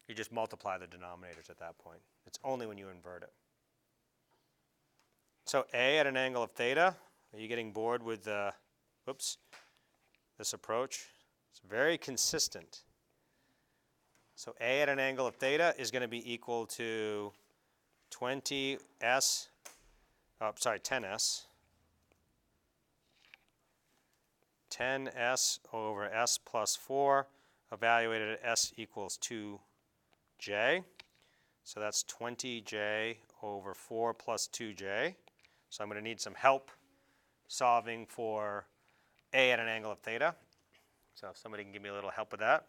Speaker 1: You just multiply the denominators at that point. It's only when you invert it. So A at an angle of theta, are you getting bored with this approach? It's very consistent. So A at an angle of theta is going to be equal to 10S over S plus 4, evaluated at S equals 2J. So that's 20J over 4 plus 2J. So I'm going to need some help solving for A at an angle of theta. So if somebody can give me a little help with that.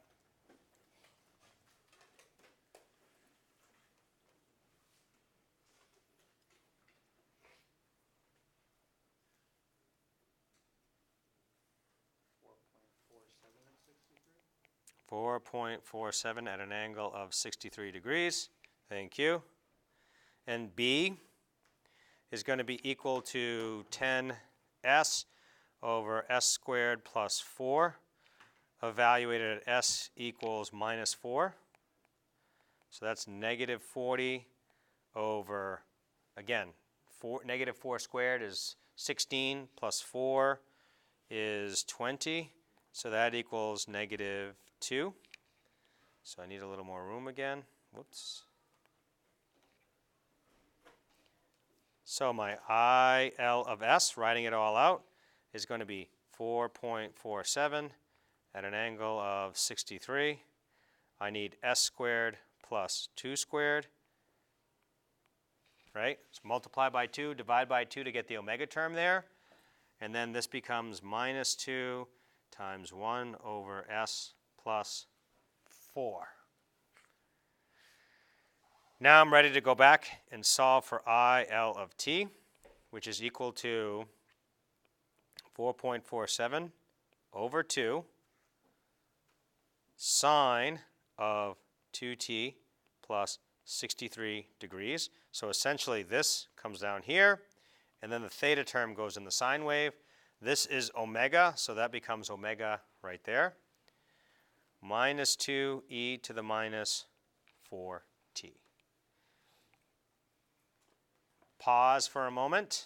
Speaker 5: .47 and 63.
Speaker 1: 4.47 at an angle of 63 degrees. Thank you. And B is going to be equal to 10S over S squared plus 4, evaluated at S equals minus 4. So that's negative 40 over, again, negative 4 squared is 16 plus 4 is 20. So that equals negative 2. So I need a little more room again. Whoops. So my IL of S, writing it all out, is going to be 4.47 at an angle of 63. I need S squared plus 2 squared, right? So multiply by 2, divide by 2 to get the omega term there. And then this becomes minus 2 times 1 over S plus 4. Now I'm ready to go back and solve for IL of t, which is equal to 4.47 over 2 sine of 2t plus 63 degrees. So essentially this comes down here, and then the theta term goes in the sine wave. This is omega, so that becomes omega right there, minus 2e to the minus 4t. Pause for a moment.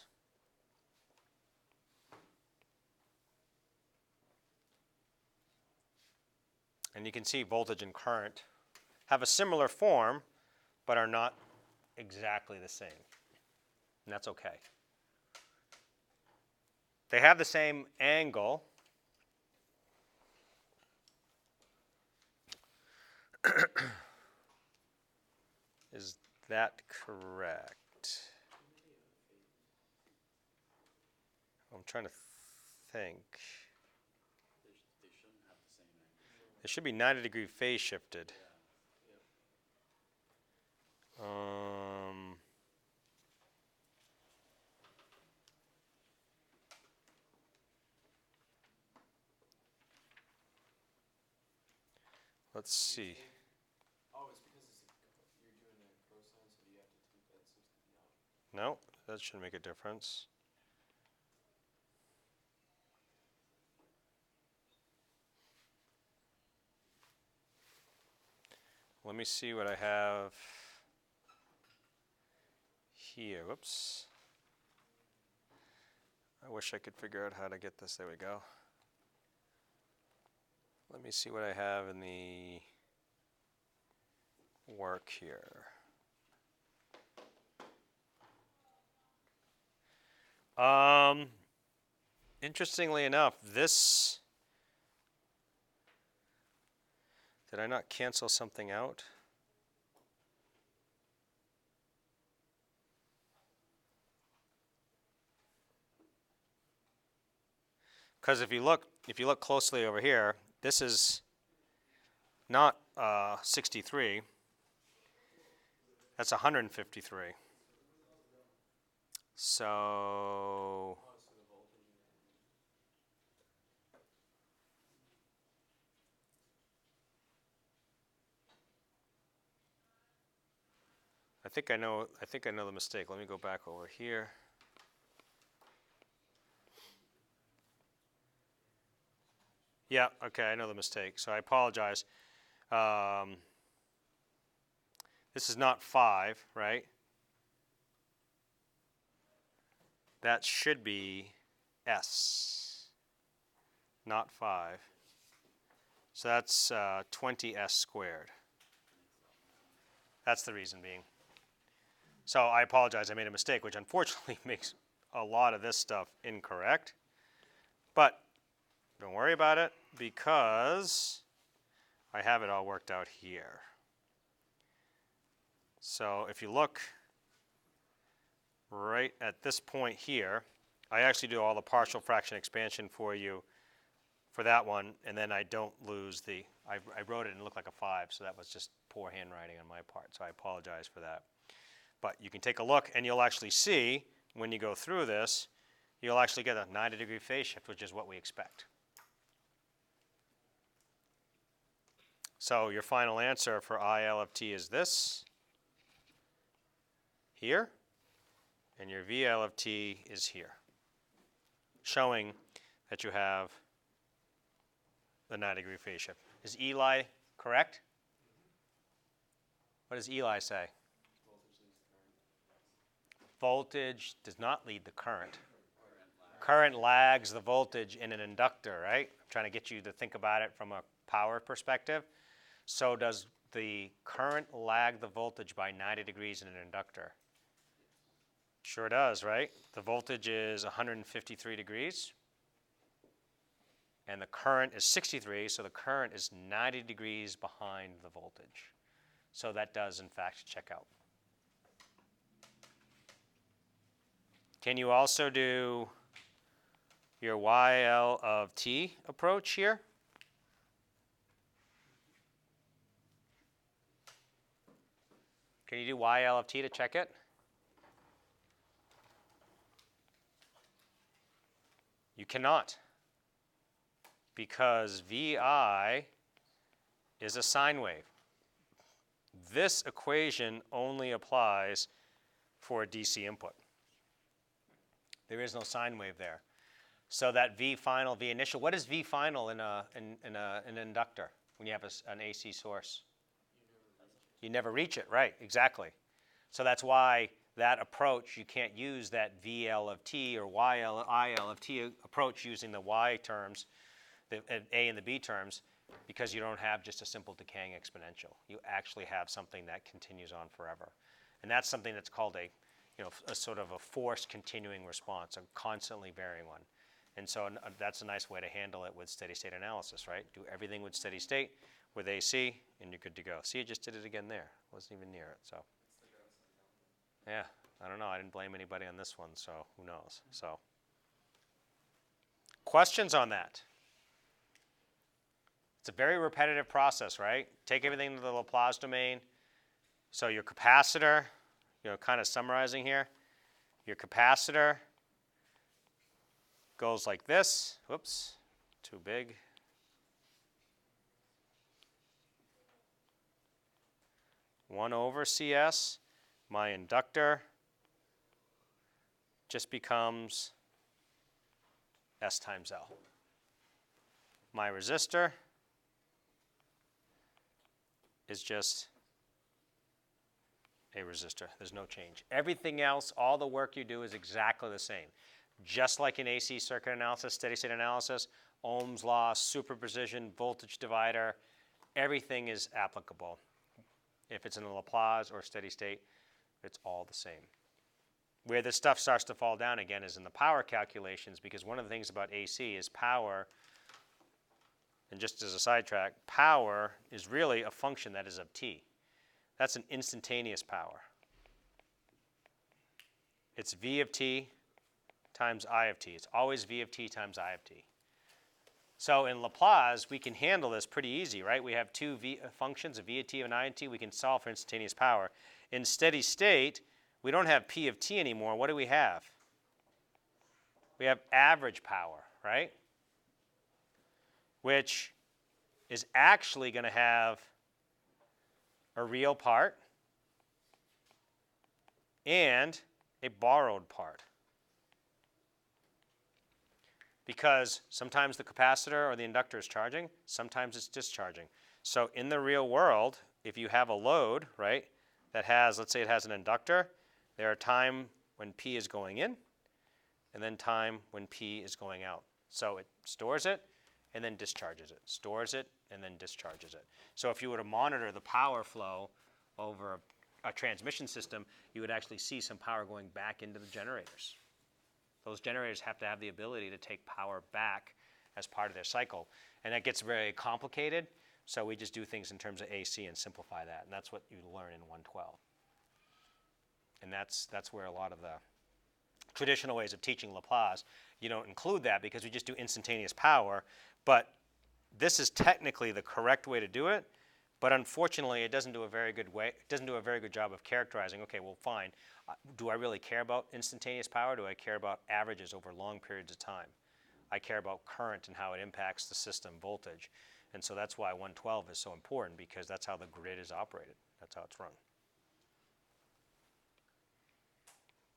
Speaker 1: And you can see voltage and current have a similar form, but are not exactly the same. And that's okay. They have the same angle. Is that correct? I'm trying to think.
Speaker 5: They shouldn't have the same angle.
Speaker 1: It should be 90-degree phase shifted. Let's see.
Speaker 4: Oh, it's because you're doing a cosine, so you have to take that 60 out.
Speaker 1: No, that shouldn't make a difference. Let me see what I have here. Whoops. I wish I could figure out how to get this. There we go. Let me see what I have in the work here. Interestingly enough, this, did I not cancel something out? Because if you look closely over here, this is not 63. That's 153. So I think I know the mistake. Let me go back over here. Yeah, okay, I know the mistake. So I apologize. This is not 5, right? That should be S, not 5. So that's 20S squared. That's the reason being. So I apologize, I made a mistake, which unfortunately makes a lot of this stuff incorrect. But don't worry about it, because I have it all worked out here. So if you look right at this point here, I actually do all the partial fraction expansion for you for that one, and then I don't lose the, I wrote it and it looked like a 5, so that was just poor handwriting on my part, so I apologize for that. But you can take a look and you'll actually see, when you go through this, you'll actually get a 90-degree phase shift, which is what we expect. So your final answer for IL of t is this, here, and your VL of t is here, showing that you have the 90-degree phase shift. Is Eli correct? What does Eli say? Voltage does not lead the current. Current lags the voltage in an inductor, right? I'm trying to get you to think about it from a power perspective. So does the current lag the voltage by 90 degrees in an inductor? Sure does, right? The voltage is 153 degrees. And the current is 63, so the current is 90 degrees behind the voltage. So that does, in fact, check out. Can you also do your YL of t approach here? Can you do YL of t to check it? You cannot, because VI is a sine wave. This equation only applies for a DC input. There is no sine wave there. So that V final, V initial, what is V final in an inductor? when you have an AC source? You never reach it, right, exactly. So that's why that approach, you can't use that VL of t or IL of t approach using the Y terms, the A and the B terms, because you don't have just a simple decaying exponential. You actually have something that continues on forever. And that's something that's called a sort of a forced continuing response, a constantly varying one. And so that's a nice way to handle it with steady state analysis, right? Do everything with steady state, with AC, and you're good to go. See, I just did it again there. Wasn't even near it, so. Yeah, I don't know. I didn't blame anybody on this one, so who knows? So, questions on that? It's a very repetitive process, right? Take everything to the Laplace domain. So your capacitor, kind of summarizing here, your capacitor goes like this. Whoops, too big. One over CS. My inductor just becomes S times L. My resistor is just a resistor. There's no change. Everything else, all the work you do is exactly the same. Just like in AC circuit analysis, steady state analysis, Ohm's law, superposition, voltage divider, everything is applicable. If it's in the Laplace or steady state, it's all the same. Where this stuff starts to fall down again is in the power calculations, because one of the things about AC is power, and just as a sidetrack, power is really a function that is of t. That's an instantaneous power. It's V of t times I of t. It's always V of t times I of t. So in Laplace, we can handle this pretty easy, right? We have two functions, a V of t and I of t. We can solve for instantaneous power. In steady state, we don't have P of t anymore. What do we have? We have average power, right? Which is actually going to have a real part and a borrowed part. Because sometimes the capacitor or the inductor is charging, sometimes it's discharging. So in the real world, if you have a load, right, that has, let's say it has an inductor, there are times when P is going in and then time when P is going out. So it stores it and then discharges it, stores it and then discharges it. So if you were to monitor the power flow over a transmission system, you would actually see some power going back into the generators. Those generators have to have the ability to take power back as part of their cycle. And that gets very complicated, so we just do things in terms of AC and simplify that. And that's what you learn in 112. And that's where a lot of the traditional ways of teaching Laplace, you don't include that because we just do instantaneous power. But this is technically the correct way to do it. But unfortunately, it doesn't do a very good job of characterizing, okay, well, fine. Do I really care about instantaneous power? Do I care about averages over long periods of time? I care about current and how it impacts the system voltage. And so that's why 112 is so important, because that's how the grid is operated. That's how it's run.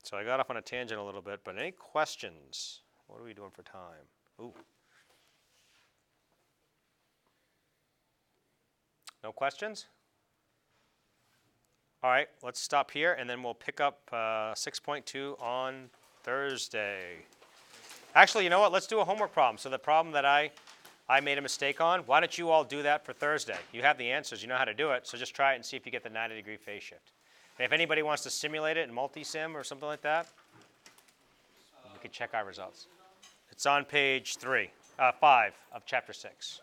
Speaker 1: So I got off on a tangent a little bit, but any questions? What are we doing for time? Ooh. No questions? All right, let's stop here, and then we'll pick up 6.2 on Thursday. Actually, you know what? Let's do a homework problem. So the problem that I made a mistake on, why don't you all do that for Thursday? You have the answers. You know how to do it, so just try it and see if you get the 90-degree phase shift. And if anybody wants to simulate it in multi-sim or something like that, we could check our results. It's on page 5 of chapter 6.